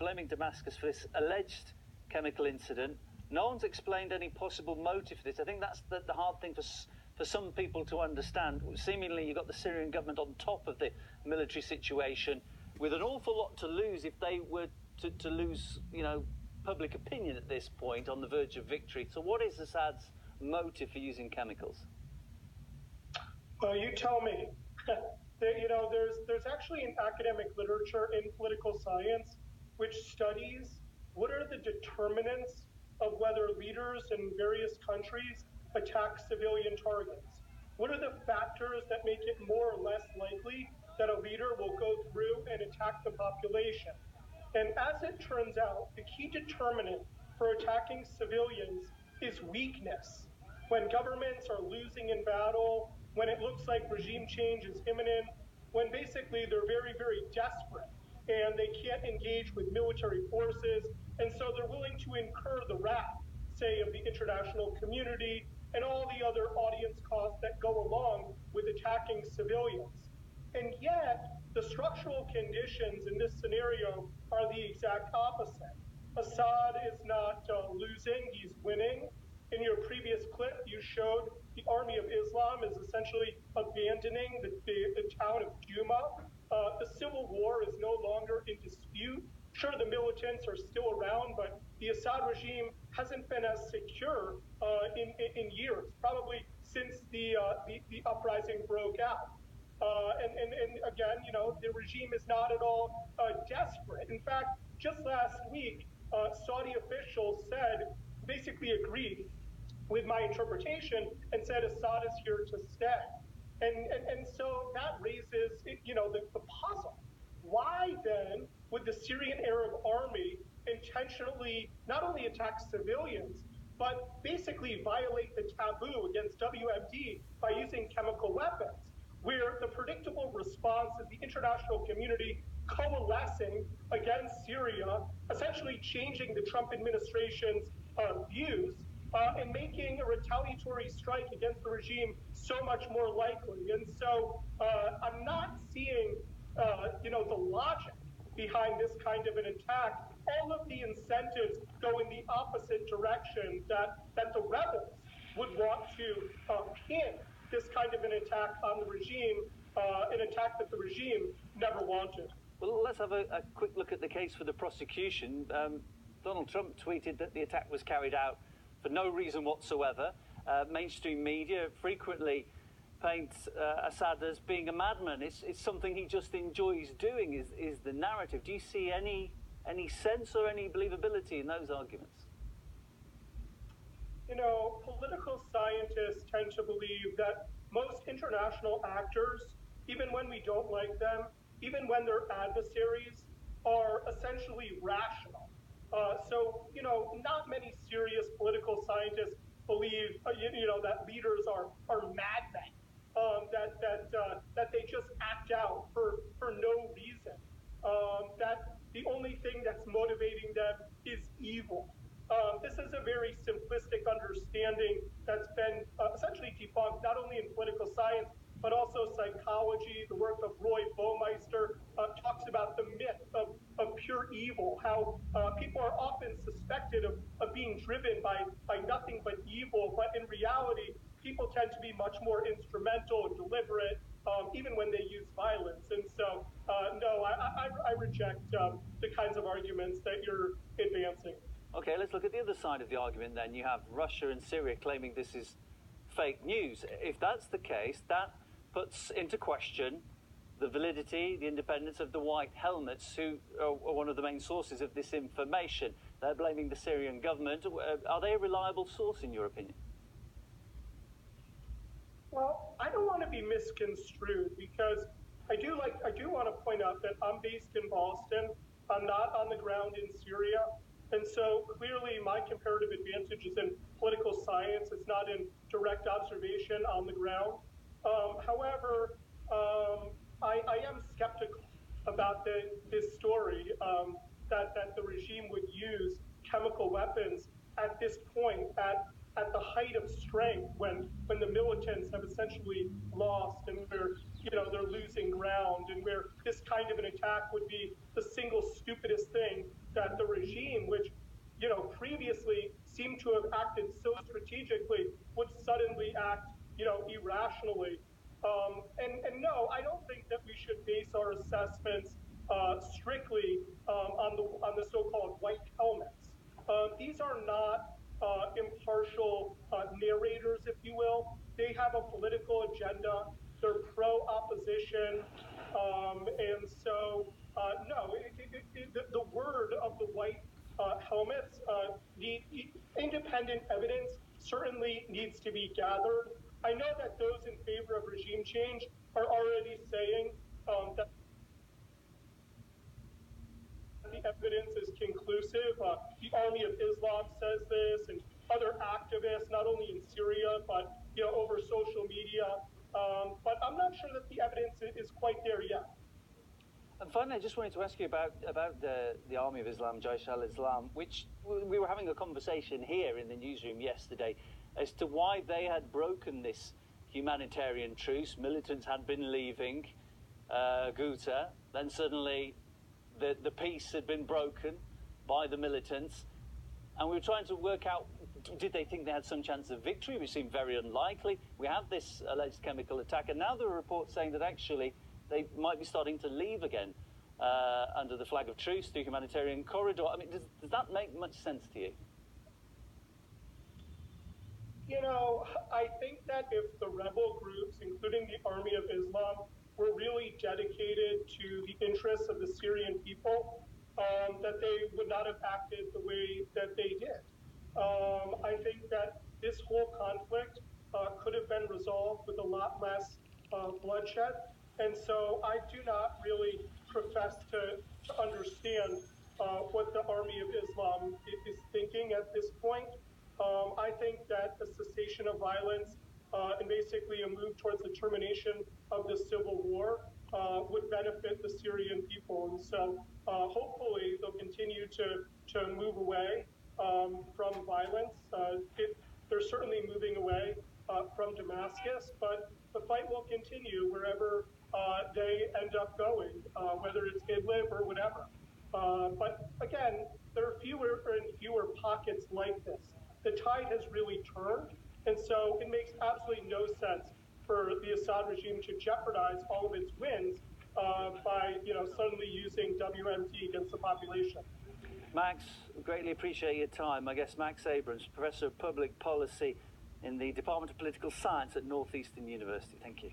blaming Damascus for this alleged chemical incident. No one's explained any possible motive for this. I think that's the hard thing for some people to understand. Seemingly, you've got the Syrian government on top of the military situation, with an awful lot to lose if they were to lose, public opinion at this point on the verge of victory. So what is Assad's motive for using chemicals? Well, you tell me. There's actually an academic literature in political science which studies what are the determinants of whether leaders in various countries attack civilian targets. What are the factors that make it more or less likely that a leader will go through and attack the population? And as it turns out, the key determinant for attacking civilians is weakness. When governments are losing in battle, when it looks like regime change is imminent, when basically they're very, very desperate and they can't engage with military forces, and so they're willing to incur the wrath, say, of the international community and all the other audience costs that go along with attacking civilians. And yet, the structural conditions in this scenario are the exact opposite. Assad is not losing, he's winning. In your previous clip, you showed the Army of Islam is essentially abandoning the town of Duma. The civil war is no longer in dispute. Sure, the militants are still around, but the Assad regime hasn't been as secure in years, probably since the uprising broke out. And again, the regime is not at all desperate. In fact, just last week, Saudi officials basically agreed with my interpretation and said Assad is here to stay. And so that raises, the puzzle. Why then would the Syrian Arab army intentionally not only attack civilians, but basically violate the taboo against WMD by using chemical weapons, where the predictable response is the international community coalescing against Syria, essentially changing the Trump administration's views, and making a retaliatory strike against the regime so much more likely. And so I'm not seeing, the logic behind this kind of an attack. All of the incentives go in the opposite direction, that the rebels would want to pin this kind of an attack on the regime, an attack that the regime never wanted. Well, let's have a quick look at the case for the prosecution. Donald Trump tweeted that the attack was carried out for no reason whatsoever. Mainstream media frequently paints Assad as being a madman. It's something he just enjoys doing, is the narrative. Do you see any sense or any believability in those arguments? Political scientists tend to believe that most international actors, even when we don't like them, even when they're adversaries, are essentially rational. So, not many serious political scientists believe, that leaders are madmen, that they just act out for no reason, that the only thing that's motivating them is evil. This is a very simplistic understanding that's been essentially debunked not only in political science, but also psychology. The work of Roy Baumeister talks about the myth of pure evil, how people are often suspected of being driven by nothing but evil, but in reality, people tend to be much more instrumental and deliberate, even when they use violence. And so, no, I reject the kinds of arguments that you're advancing. Okay, let's look at the other side of the argument then. You have Russia and Syria claiming this is fake news. If that's the case, that puts into question the validity, the independence of the White Helmets, who are one of the main sources of this information. They're blaming the Syrian government. Are they a reliable source, in your opinion? Well, I don't want to be misconstrued, because I do want to point out that I'm based in Boston. I'm not on the ground in Syria. And so clearly my comparative advantage is in political science. It's not in direct observation on the ground. However, I am skeptical about this story, that the regime would use chemical weapons at this point, at the height of strength, when the militants have essentially lost and they're losing ground, and where this kind of an attack would be the single stupidest thing that seem to have acted so strategically would suddenly act, irrationally. And no, I don't think that we should base our assessments strictly on the so-called white helmets. These are not impartial narrators, if you will. They have a political agenda. They're pro-opposition, and so no, the word of the white helmets, the independent evidence certainly needs to be gathered. I know that those in favor of regime change are already saying that the evidence is conclusive. The Army of Islam says this, and other activists, not only in Syria, but over social media. But I'm not sure that the evidence is quite there yet. And finally, I just wanted to ask you about the Army of Islam, Jaish al-Islam, which we were having a conversation here in the newsroom yesterday as to why they had broken this humanitarian truce. Militants had been leaving Ghouta, then suddenly the peace had been broken by the militants, and we were trying to work out, did they think they had some chance of victory, which seemed very unlikely. We had this alleged chemical attack, and now there are reports saying that actually they might be starting to leave again under the flag of truce through humanitarian corridor. I mean, does that make much sense to you? I think that if the rebel groups, including the Army of Islam, were really dedicated to the interests of the Syrian people, that they would not have acted the way that they did. I think that this whole conflict could have been resolved with a lot less bloodshed. And so I do not really profess to understand what the Army of Islam is thinking at this point. I think that a cessation of violence and basically a move towards the termination of the civil war would benefit the Syrian people. And so hopefully they'll continue to move away from violence. They're certainly moving away from Damascus, but the fight will continue wherever they end up going, whether it's Idlib or whatever. But again, there are fewer and fewer pockets like this. The tide has really turned, and so it makes absolutely no sense for the Assad regime to jeopardize all of its wins by suddenly using WMD against the population. Max, greatly appreciate your time. I guess Max Abrahms, Professor of Public Policy in the Department of Political Science at Northeastern University. Thank you.